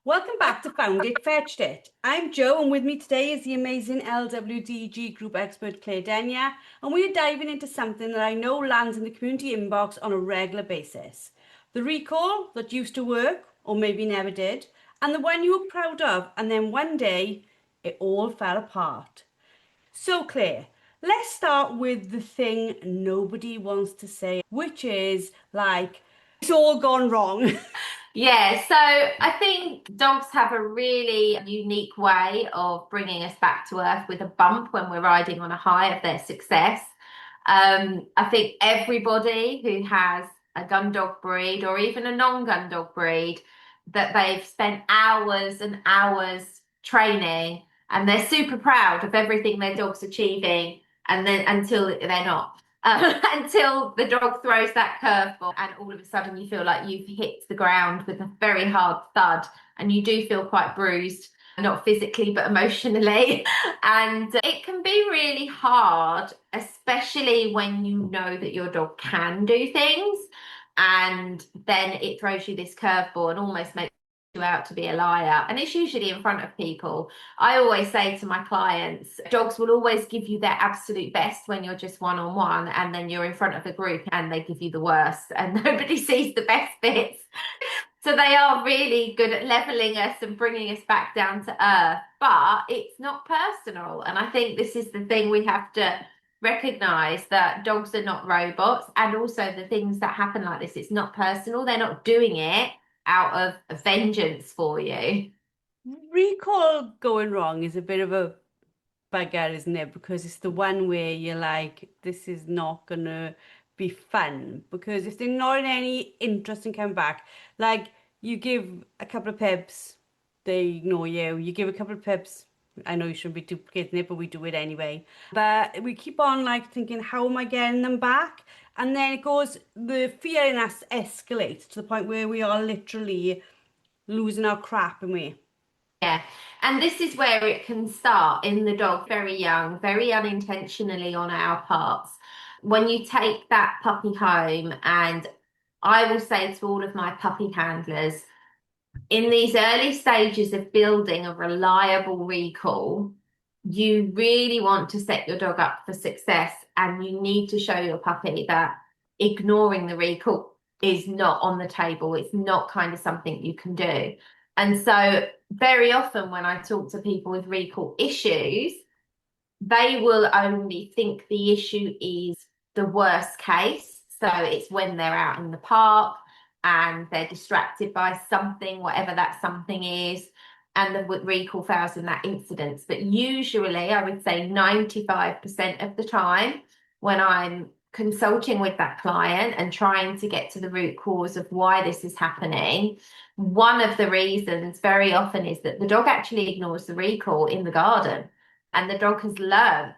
Welcome back to Found It, Fetched It. I'm Joe, and with me today is the amazing LWDG group expert Claire Denya, and we are diving into something that I know lands in the community inbox on a regular basis. The recall that used to work, or maybe never did, and the one you were proud of, and then one day it all fell apart. So, Claire, let's start with the thing nobody wants to say, which is like, it's all gone wrong. Yeah, so I think dogs have a really unique way of bringing us back to earth with a bump when we're riding on a high of their success. I think everybody who has a gun dog breed or even a non-gun dog breed, that they've spent hours and hours training and they're super proud of everything their dog's achieving, and then until they're not. Until the dog throws that curveball, and all of a sudden you feel like you've hit the ground with a very hard thud, and you do feel quite bruised, not physically but emotionally. And it can be really hard, especially when you know that your dog can do things, and then it throws you this curveball and almost makes you out to be a liar. And it's usually in front of people. I always say to my clients, dogs will always give you their absolute best when you're just one on one, and then you're in front of a group and they give you the worst, and nobody sees the best bits. So they are really good at leveling us and bringing us back down to earth, but it's not personal. And I think this is the thing we have to recognize, that dogs are not robots. And also the things that happen like this, it's not personal. They're not doing it out of vengeance for you. Recall going wrong is a bit of a bugger, isn't it? Because it's the one where you're like, this is not gonna be fun. Because if they're not in any interest in coming back, like you give a couple of pips, they ignore you. You give a couple of pips. I know you shouldn't be duplicating it, but we do it anyway. But we keep on like thinking, how am I getting them back? And then it goes, the fear in us escalates to the point where we are literally losing our crap, and we. Yeah. And this is where it can start in the dog very young, very unintentionally on our parts. When you take that puppy home, and I will say to all of my puppy handlers, in these early stages of building a reliable recall, you really want to set your dog up for success, and you need to show your puppy that ignoring the recall is not on the table. It's not kind of something you can do. And so, very often, when I talk to people with recall issues, they will only think the issue is the worst case. So it's when they're out in the park and they're distracted by something, whatever that something is, and the recall fails in that incident. But usually, I would say 95% of the time, when I'm consulting with that client and trying to get to the root cause of why this is happening, one of the reasons very often is that the dog actually ignores the recall in the garden. And the dog has learned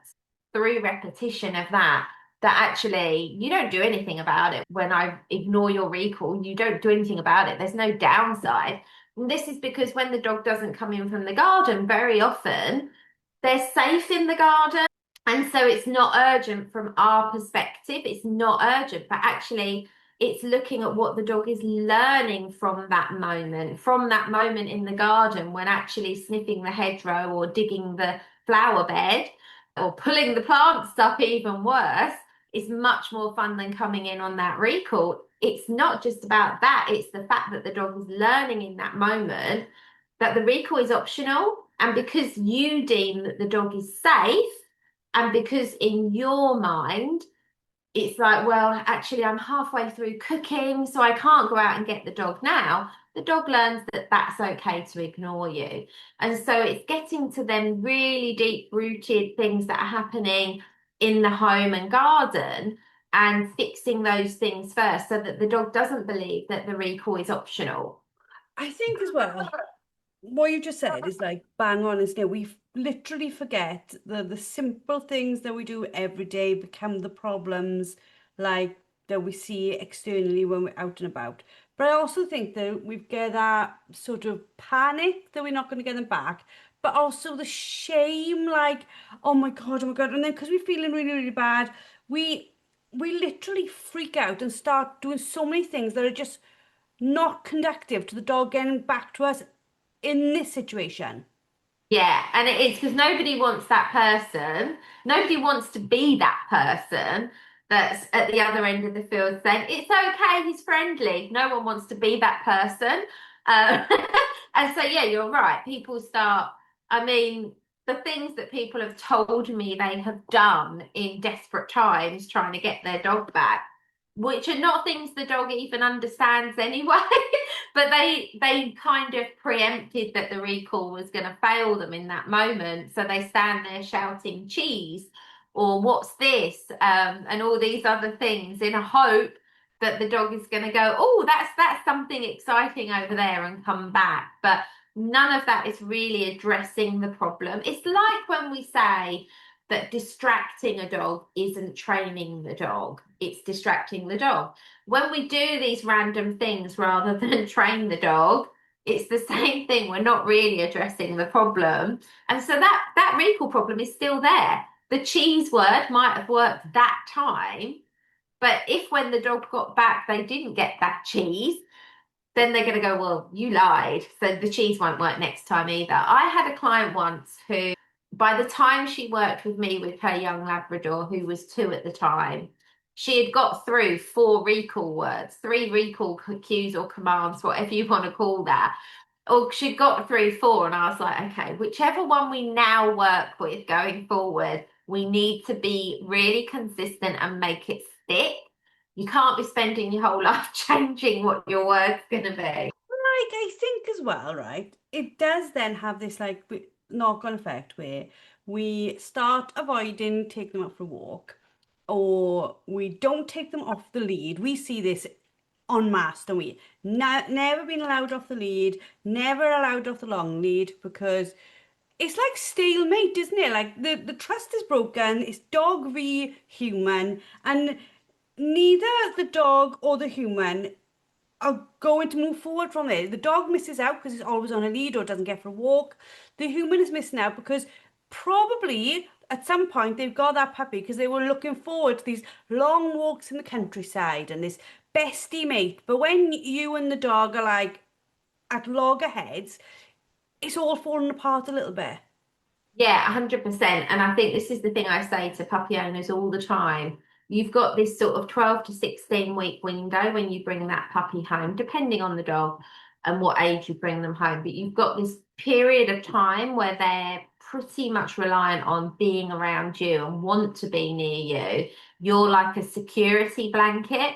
through repetition of that, that actually you don't do anything about it. When I ignore your recall, you don't do anything about it. There's no downside. And this is because when the dog doesn't come in from the garden, very often they're safe in the garden. And so it's not urgent from our perspective. It's not urgent, but actually it's looking at what the dog is learning from that moment in the garden, when actually sniffing the hedgerow or digging the flower bed or pulling the plants up, even worse, is much more fun than coming in on that recall. It's not just about that, it's the fact that the dog is learning in that moment that the recall is optional. And because you deem that the dog is safe, and because in your mind, it's like, well, actually, I'm halfway through cooking, so I can't go out and get the dog now. The dog learns that that's okay to ignore you. And so it's getting to them really deep rooted things that are happening in the home and garden, and fixing those things first so that the dog doesn't believe that the recall is optional. I think as well, what you just said is like bang on, isn't it? We literally forget the simple things that we do every day become the problems like that we see externally when we're out and about. But I also think that we get that sort of panic that we're not going to get them back, but also the shame, like, oh my God. And then because we're feeling really, really bad, we we literally freak out and start doing so many things that are just not conducive to the dog getting back to us in this situation. Yeah, and it is because nobody wants that person. Nobody wants to be that person that's at the other end of the field saying, it's okay, he's friendly. No one wants to be that person. Uh, and so, yeah, you're right. People start, I mean, the things that people have told me they have done in desperate times trying to get their dog back, which are not things the dog even understands anyway. But they kind of preempted that the recall was going to fail them in that moment, so they stand there shouting cheese or what's this, and all these other things in a hope that the dog is going to go, oh, that's something exciting over there and come back. But none of that is really addressing the problem. It's like when we say that distracting a dog isn't training the dog, it's distracting the dog. When we do these random things rather than train the dog, it's the same thing. We're not really addressing the problem. And so that recall problem is still there. The cheese word might have worked that time, but if when the dog got back they didn't get that cheese, then they're going to go, well, you lied. So the cheese won't work next time either. I had a client once who, by the time she worked with me with her young Labrador, who was 2 at the time, she had got through 4 recall words, 3 recall cues or commands, whatever you want to call that. Or she got through 4, and I was like, okay, whichever one we now work with going forward, we need to be really consistent and make it stick. You can't be spending your whole life changing what your word's going to be. Like, I think as well, right? It does then have this like knock-on effect where we start avoiding taking them out for a walk, or we don't take them off the lead. We see this en masse, don't we? Never been allowed off the lead, never allowed off the long lead because it's like stalemate, isn't it? Like the trust is broken, it's dog v human, and neither the dog or the human are going to move forward from there. The dog misses out because it's always on a lead or doesn't get for a walk. The human is missing out because probably at some point they've got that puppy because they were looking forward to these long walks in the countryside and this bestie mate. But when you and the dog are like at loggerheads, it's all falling apart a little bit. Yeah, 100%. And I think this is the thing I say to puppy owners all the time. You've got this sort of 12 to 16 week window when you bring that puppy home, depending on the dog and what age you bring them home. But you've got this period of time where they're pretty much reliant on being around you and want to be near you. You're like a security blanket.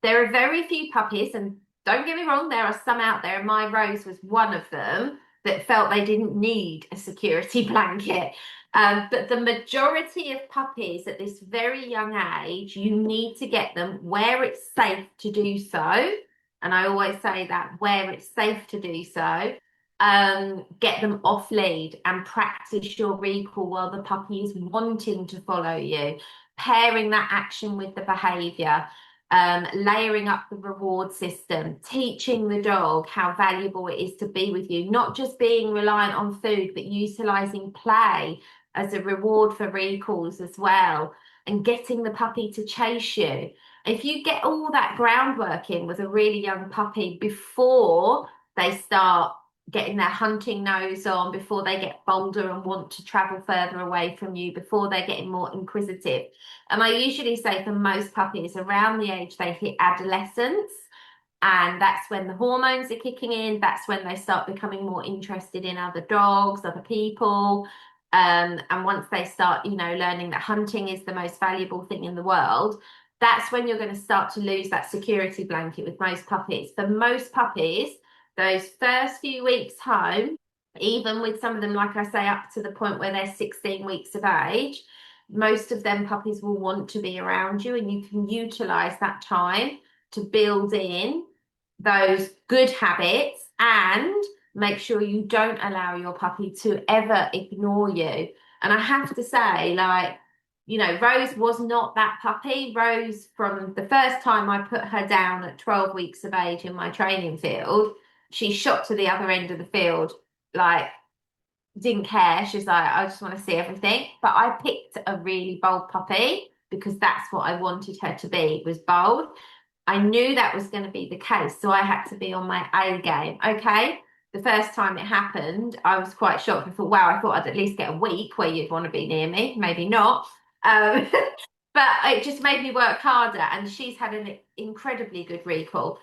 There are very few puppies, and don't get me wrong, there are some out there, and my Rose was one of them that felt they didn't need a security blanket. But the majority of puppies at this very young age, you need to get them where it's safe to do so. And I always say that where it's safe to do so, get them off lead and practice your recall while the puppy is wanting to follow you, pairing that action with the behavior. Layering up the reward system, teaching the dog how valuable it is to be with you, not just being reliant on food, but utilizing play as a reward for recalls as well, and getting the puppy to chase you. If you get all that groundwork in with a really young puppy before they start getting their hunting nose on, before they get bolder and want to travel further away from you, before they're getting more inquisitive. And I usually say for most puppies around the age they hit adolescence, and that's when the hormones are kicking in. That's when they start becoming more interested in other dogs, other people. And once they start, learning that hunting is the most valuable thing in the world, that's when you're going to start to lose that security blanket with most puppies. For most puppies, those first few weeks home, even with some of them, like I say, up to the point where they're 16 weeks of age, most of them puppies will want to be around you, and you can utilize that time to build in those good habits and make sure you don't allow your puppy to ever ignore you. And I have to say, like, Rose was not that puppy. Rose, from the first time I put her down at 12 weeks of age in my training field, she shot to the other end of the field, like, didn't care. She's like, I just want to see everything. But I picked a really bold puppy because that's what I wanted her to be, was bold. I knew that was going to be the case, so I had to be on my A game. Okay. the first time it happened, I was quite shocked. I thought, wow, I thought I'd at least get a week where you'd want to be near me. Maybe not. Um, but it just made me work harder. And she's had an incredibly good recall.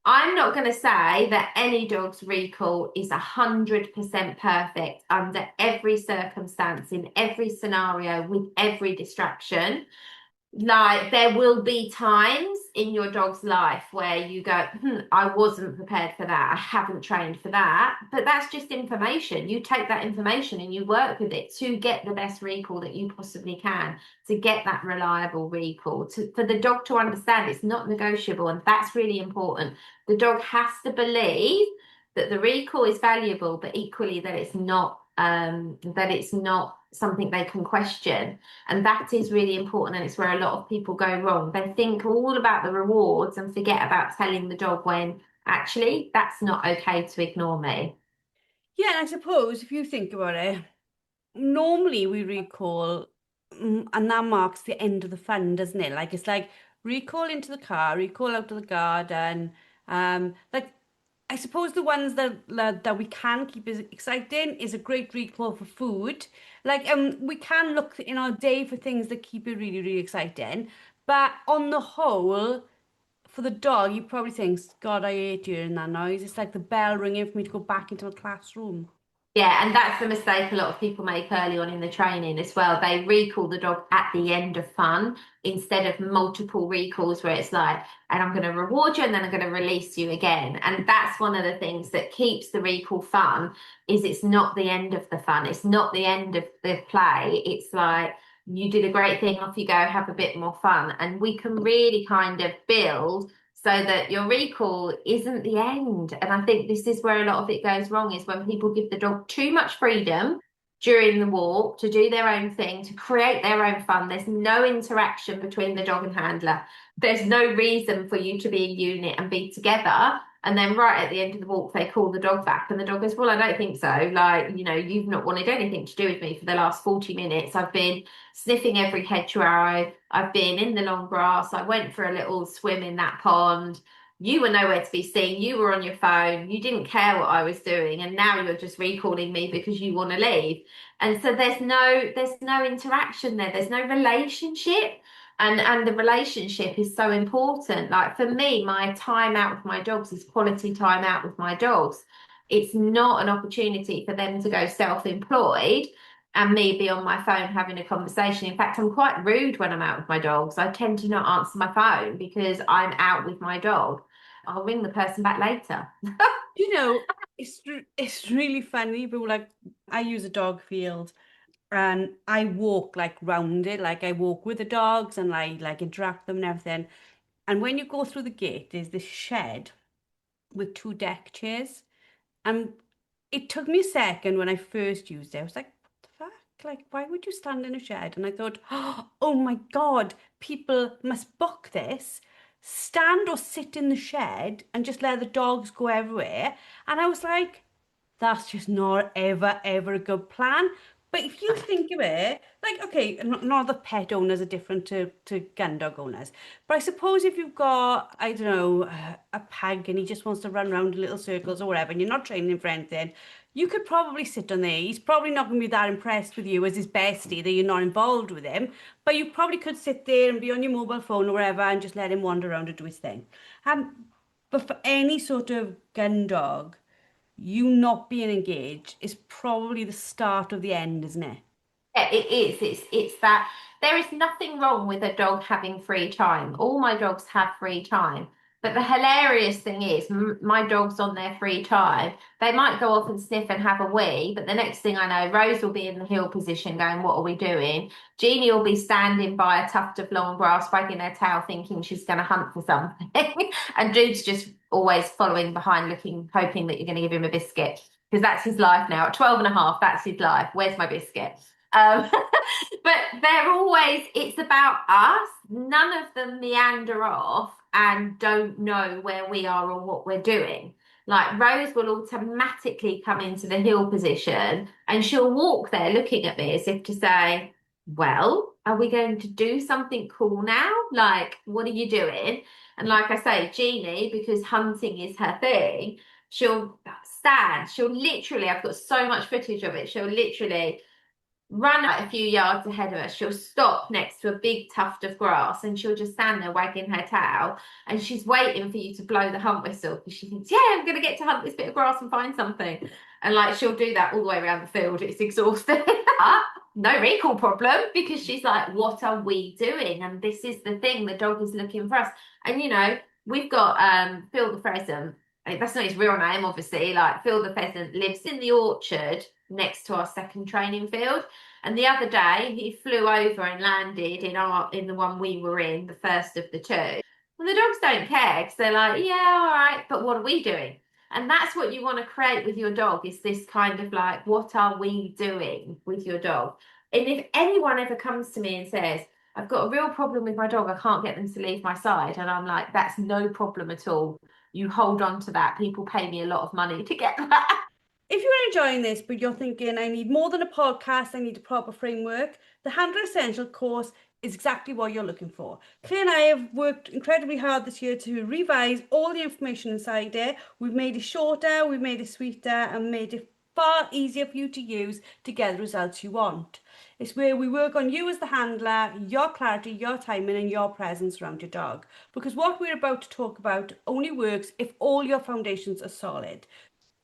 I'm not going to say that any dog's recall is 100% perfect under every circumstance, in every scenario, with every distraction. Like there will be times in your dog's life where you go, I wasn't prepared for that. I haven't trained for that. But that's just information. You take that information and you work with it to get the best recall that you possibly can, to get that reliable recall, for the dog to understand it's not negotiable. And that's really important. The dog has to believe that the recall is valuable, but equally that it's not something they can question. And that is really important. And it's where a lot of people go wrong. They think all about the rewards and forget about telling the dog when actually that's not okay to ignore me. Yeah, and I suppose if you think about it, normally we recall, and that marks the end of the fun, doesn't it? Like it's like recall into the car, recall out to the garden. Like I suppose the ones that we can keep as exciting is a great recall for food. Like we can look in our day for things that keep it really, really exciting. But on the whole, for the dog, you probably think, God, I hate hearing that noise. It's like the bell ringing for me to go back into a classroom. Yeah, and that's the mistake a lot of people make early on in the training as well. They recall the dog at the end of fun instead of multiple recalls where it's like, and I'm going to reward you and then I'm going to release you again. And that's one of the things that keeps the recall fun is it's not the end of the fun. It's not the end of the play. It's like, you did a great thing, off you go, have a bit more fun. And we can really kind of build so that your recall isn't the end. And I think this is where a lot of it goes wrong is when people give the dog too much freedom during the walk to do their own thing, to create their own fun. There's no interaction between the dog and handler. There's no reason for you to be a unit and be together. And then right at the end of the walk, they call the dog back and the dog goes, well, I don't think so. Like, you've not wanted anything to do with me for the last 40 minutes. I've been sniffing every hedgerow. I've been in the long grass. I went for a little swim in that pond. You were nowhere to be seen. You were on your phone. You didn't care what I was doing. And now you're just recalling me because you want to leave. And so there's no interaction there. There's no relationship. And the relationship is so important. Like for me, my time out with my dogs is quality time out with my dogs. It's not an opportunity for them to go self-employed and me be on my phone having a conversation. In fact, I'm quite rude when I'm out with my dogs. I tend to not answer my phone because I'm out with my dog. I'll ring the person back later. You know, it's really funny, but like I use a dog field and I walk like round it, like I walk with the dogs and like interact with them and everything. And when you go through the gate, there's this shed with two deck chairs. And it took me a second when I first used it. I was like, what the fuck? Like, why would you stand in a shed? And I thought, oh my God, people must book this, stand or sit in the shed and just let the dogs go everywhere. And I was like, that's just not ever, ever a good plan. But if you think of it, like, okay, not the pet owners are different to gun dog owners. But I suppose if you've got, I don't know, a pug and he just wants to run around in little circles or whatever, and you're not training him for anything, you could probably sit on there. He's probably not going to be that impressed with you as his bestie that you're not involved with him. But you probably could sit there and be on your mobile phone or whatever and just let him wander around and do his thing. But for any sort of gun dog, you not being engaged is probably the start of the end, isn't it? Yeah, it is. It's that there is nothing wrong with a dog having free time. All my dogs have free time. But the hilarious thing is, my dogs on their free time, they might go off and sniff and have a wee, but the next thing I know, Rose will be in the heel position going, what are we doing? Jeannie will be standing by a tuft of long grass, wagging her tail, thinking she's going to hunt for something. And Dude's just always following behind, looking, hoping that you're going to give him a biscuit. Because that's his life now. At 12 and a half, that's his life. Where's my biscuit? Um, but they're always, it's about us. None of them meander off and don't know where we are or what we're doing. Like Rose will automatically come into the heel position and she'll walk there looking at me as if to say, well, are we going to do something cool now? Like, what are you doing? And like I say, Jeannie, because hunting is her thing, she'll stand. She'll literally, I've got so much footage of it. She'll literally run like a few yards ahead of us. She'll stop next to a big tuft of grass and she'll just stand there wagging her tail. And she's waiting for you to blow the hunt whistle because she thinks, yeah, I'm going to get to hunt this bit of grass and find something. And like she'll do that all the way around the field. It's exhausting. No recall problem because she's like, what are we doing? And this is the thing, the dog is looking for us. And we've got Phil the pheasant. That's not his real name, obviously. Like Phil the pheasant lives in the orchard next to our second training field. And the other day he flew over and landed in the one we were in, the first of the two. Well, the dogs don't care because they're like, yeah, all right, but what are we doing? And that's what you want to create with your dog is this kind of like, what are we doing with your dog? And if anyone ever comes to me and says, I've got a real problem with my dog, I can't get them to leave my side. And I'm like, that's no problem at all. You hold on to that. People pay me a lot of money to get that. If you're enjoying this, but you're thinking, I need more than a podcast, I need a proper framework, the Handler Essential course is exactly what you're looking for. Claire and I have worked incredibly hard this year to revise all the information inside it. We've made it shorter, we've made it sweeter, and made it far easier for you to use to get the results you want. It's where we work on you as the handler, your clarity, your timing, and your presence around your dog. Because what we're about to talk about only works if all your foundations are solid.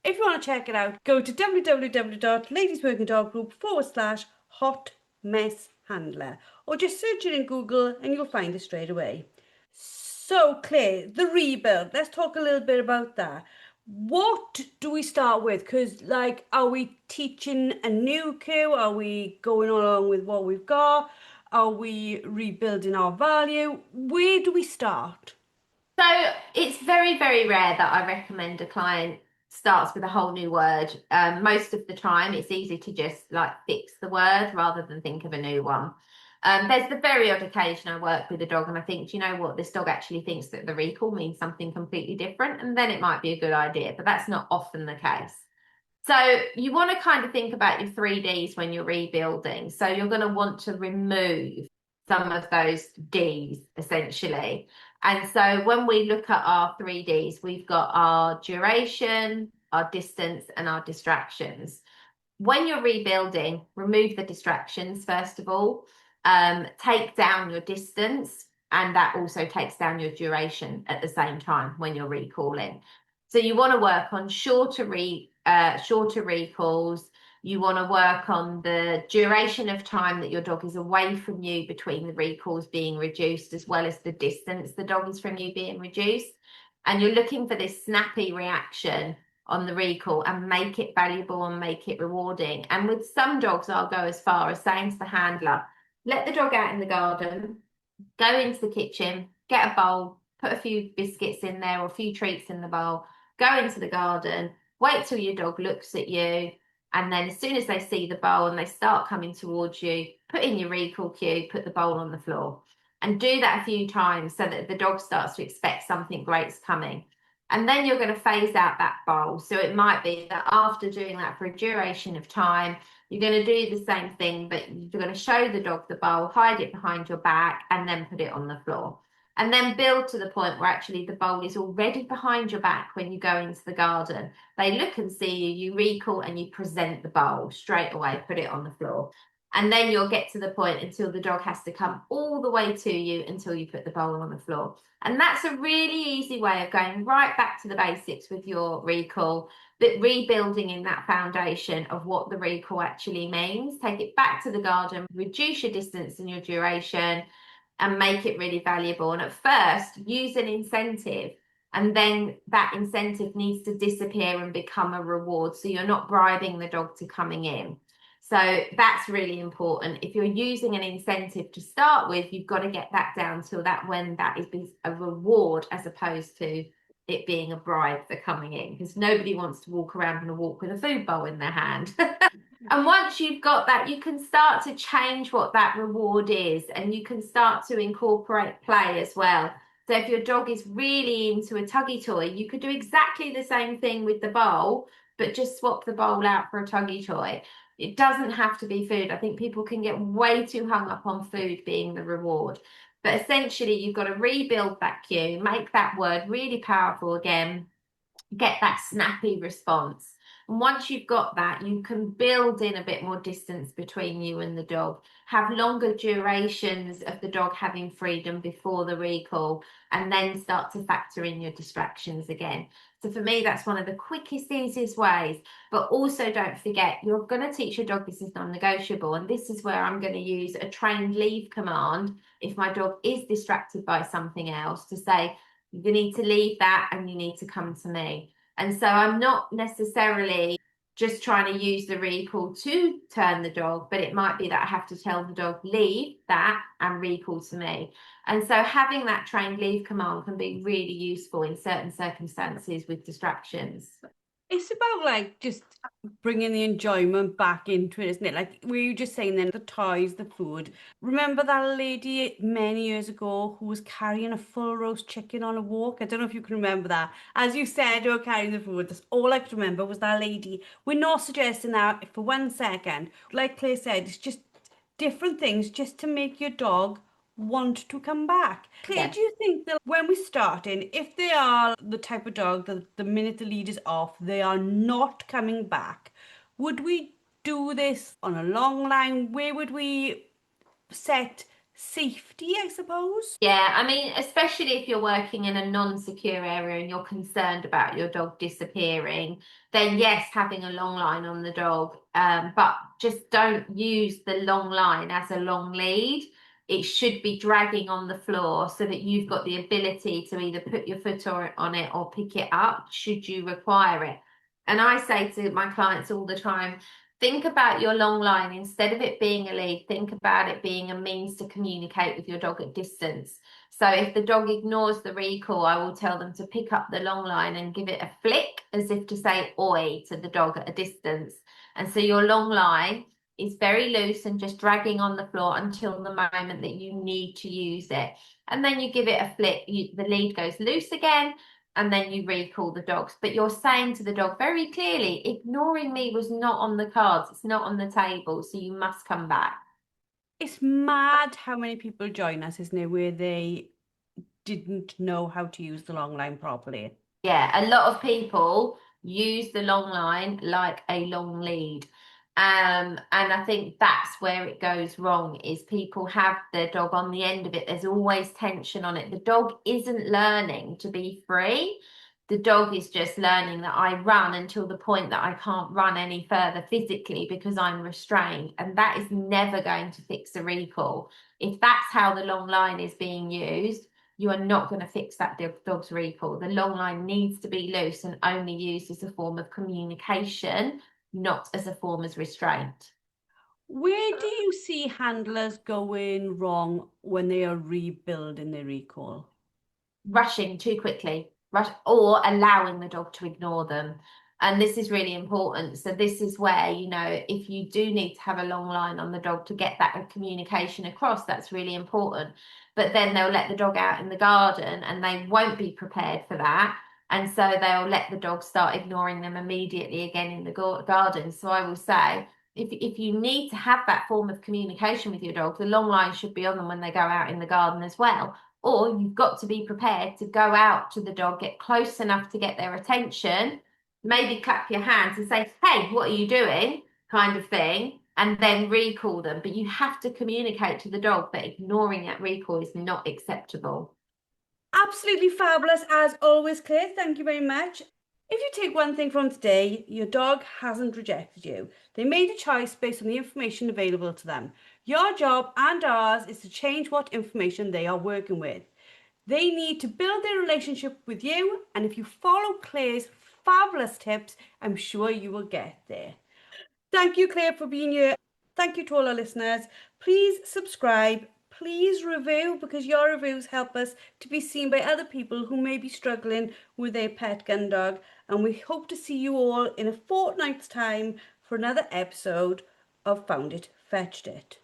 If you want to check it out, go to www.ladiesworkingdoggroup/hot mess handler or just search it in Google and you'll find it straight away. So, Claire, the rebuild, let's talk a little bit about that. What do we start with? Because, like, are we teaching a new cue? Are we going along with what we've got? Are we rebuilding our value? Where do we start? So it's very, very rare that I recommend a client starts with a whole new word. Most of the time, it's easy to just like fix the word rather than think of a new one. There's the very odd occasion I work with a dog and I think, do you know what, this dog actually thinks that the recall means something completely different, and then it might be a good idea, but that's not often the case. So you want to kind of think about your 3Ds when you're rebuilding. So you're going to want to remove some of those Ds essentially. And so when we look at our 3Ds, we've got our duration, our distance, and our distractions. When you're rebuilding, remove the distractions first of all. Take down your distance, and that also takes down your duration at the same time when you're recalling. So you want to work on shorter recalls. You want to work on the duration of time that your dog is away from you between the recalls being reduced, as well as the distance the dog is from you being reduced. And you're looking for this snappy reaction on the recall and make it valuable and make it rewarding. And with some dogs, I'll go as far as saying to the handler, let the dog out in the garden, go into the kitchen, get a bowl, put a few biscuits in there or a few treats in the bowl, go into the garden, wait till your dog looks at you, and then as soon as they see the bowl and they start coming towards you, put in your recall cue, put the bowl on the floor. And do that a few times so that the dog starts to expect something great's coming. And then you're going to phase out that bowl. So it might be that after doing that for a duration of time, you're going to do the same thing, but you're going to show the dog the bowl, hide it behind your back, and then put it on the floor. And then build to the point where actually the bowl is already behind your back when you go into the garden. They look and see you, you recall, and you present the bowl straight away, put it on the floor. And then you'll get to the point until the dog has to come all the way to you until you put the bowl on the floor. And that's a really easy way of going right back to the basics with your recall, but rebuilding in that foundation of what the recall actually means. Take it back to the garden, reduce your distance and your duration, and make it really valuable. And at first, use an incentive, and then that incentive needs to disappear and become a reward. So you're not bribing the dog to coming in. So that's really important. If you're using an incentive to start with, you've got to get that down till that when that is a reward as opposed to it being a bribe for coming in, because nobody wants to walk around on a walk with a food bowl in their hand. And once you've got that, you can start to change what that reward is, and you can start to incorporate play as well. So if your dog is really into a tuggy toy, you could do exactly the same thing with the bowl, but just swap the bowl out for a tuggy toy. It doesn't have to be food. I think people can get way too hung up on food being the reward. But essentially, you've got to rebuild that cue, make that word really powerful again. get that snappy response. And once you've got that, you can build in a bit more distance between you and the dog, have longer durations of the dog having freedom before the recall, and then start to factor in your distractions again. So for me, that's one of the quickest, easiest ways. But also don't forget, you're going to teach your dog this is non-negotiable. And this is where I'm going to use a trained leave command if my dog is distracted by something else to say, you need to leave that and you need to come to me. And so I'm not necessarily just trying to use the recall to turn the dog, but it might be that I have to tell the dog, leave that and recall to me. And so having that trained leave command can be really useful in certain circumstances with distractions. It's about like just bringing the enjoyment back into it, isn't it? Like we were just saying then, the toys, the food. Remember that lady many years ago who was carrying a full roast chicken on a walk? I don't know if you can remember that. As you said, you were carrying the food. That's all I could remember was that lady. We're not suggesting that for 1 second. Like Claire said, it's just different things just to make your dog want to come back. Claire, Yeah. do you think that when we start in, if they are the type of dog that the minute the lead is off, they are not coming back, would we do this on a long line? Where would we set safety, I suppose? Yeah, I mean, especially if you're working in a non-secure area and you're concerned about your dog disappearing, then yes, having a long line on the dog, but just don't use the long line as a long lead. It should be dragging on the floor so that you've got the ability to either put your foot on it or pick it up should you require it. And I say to my clients all the time, think about your long line instead of it being a lead, think about it being a means to communicate with your dog at distance. So if the dog ignores the recall, I will tell them to pick up the long line and give it a flick as if to say oi to the dog at a distance. And so your long line is very loose and just dragging on the floor until the moment that you need to use it. And then you give it a flick, the lead goes loose again, and then you recall the dogs. But you're saying to the dog very clearly, ignoring me was not on the cards, it's not on the table, so you must come back. It's mad how many people join us, isn't it, where they didn't know how to use the long line properly. Yeah, a lot of people use the long line like a long lead. And I think that's where it goes wrong is people have their dog on the end of it. There's always tension on it. The dog isn't learning to be free. The dog is just learning that I run until the point that I can't run any further physically because I'm restrained. And that is never going to fix a recall. If that's how the long line is being used, you are not going to fix that dog's recall. The long line needs to be loose and only used as a form of communication, not as a form of restraint. Where do you see handlers going wrong when they are rebuilding their recall? Rushing too quickly, or allowing the dog to ignore them. And this is really important. So this is where, if you do need to have a long line on the dog to get that communication across, that's really important. But then they'll let the dog out in the garden and they won't be prepared for that. And so they'll let the dog start ignoring them immediately again in the garden. So I will say, if you need to have that form of communication with your dog, the long line should be on them when they go out in the garden as well. Or you've got to be prepared to go out to the dog, get close enough to get their attention, maybe clap your hands and say, hey, what are you doing? Kind of thing, and then recall them. But you have to communicate to the dog that ignoring that recall is not acceptable. Absolutely fabulous as always, Claire. Thank you very much. If you take one thing from today, your dog hasn't rejected you. They made a choice based on the information available to them. Your job and ours is to change what information they are working with. They need to build their relationship with you, and if you follow Claire's fabulous tips, I'm sure you will get there. Thank you, Claire, for being here. Thank you to all our listeners. Please subscribe. Please review because your reviews help us to be seen by other people who may be struggling with their pet gun dog. And we hope to see you all in a fortnight's time for another episode of Found It, Fetched It.